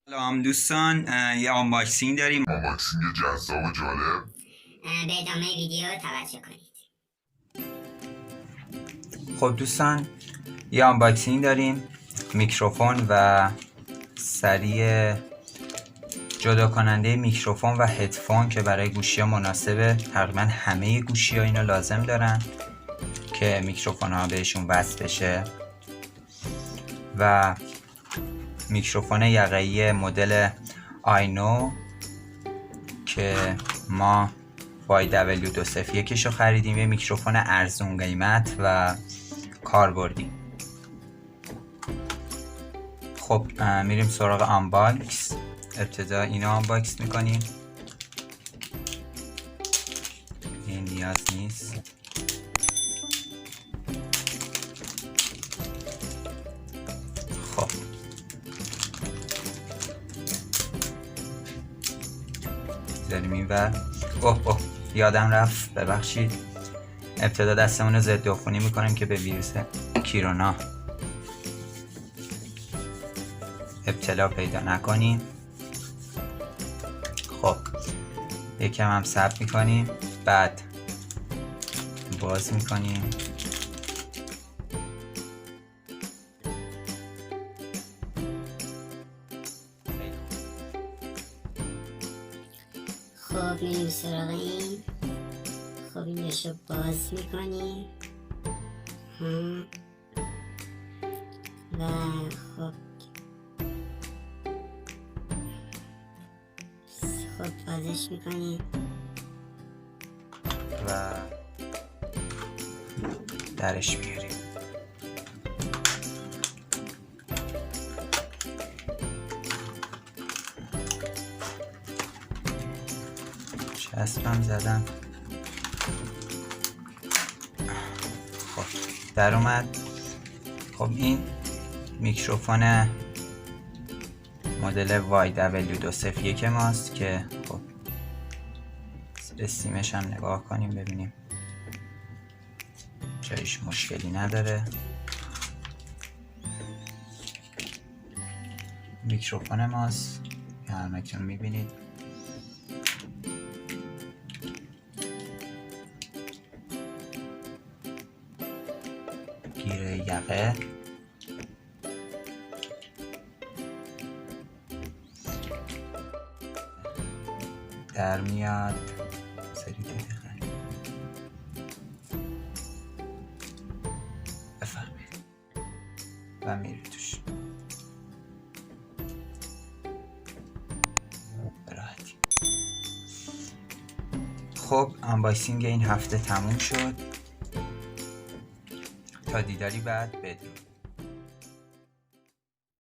سلام دوستان، یه انباکسینگ داریم. انباکسینگ جذاب و جالب. به ادامه ویدیو توجه کنید. خب دوستان، یه انباکسینگ داریم، میکروفن و سری جدا کننده میکروفن و هدفون که برای گوشی ها مناسبه. تقریبا همه گوشی ها اینو لازم دارن که میکروفن ها بهشون وصل بشه. و میکروفون یقه‌ای مدل آینو که ما YW201 رو خریدیم، یه میکروفون ارزون قیمت و کاربردی. خب میریم سراغ انباکس. ابتدا اینو انباکس میکنیم، این نیاز نیست. خب بذاریم این ور. اوه یادم رفت، ببخشید. ابتدا دستمون رو ضد عفونی میکنیم که به ویروس کرونا ابتلا پیدا نکنیم. خب یکم هم صبر میکنیم، بعد باز میکنیم. خب میریم سراغ این. خب اینش رو باز میکنیم و خب بازش میکنیم و درش میاریم. چسبم زدم. خب در اومد. خب این میکروفون مدل YW201 ماست که خب به سیمش هم نگاه کنیم ببینیم جایش مشکلی نداره. میکروفون ماست که همکنون میبینید. گیره یقه، در میاد. سری دقیقه بفرمایید و میری توش براحتی. خب انباکسینگ این هفته تموم شد. تا دیداری بعد، بدین.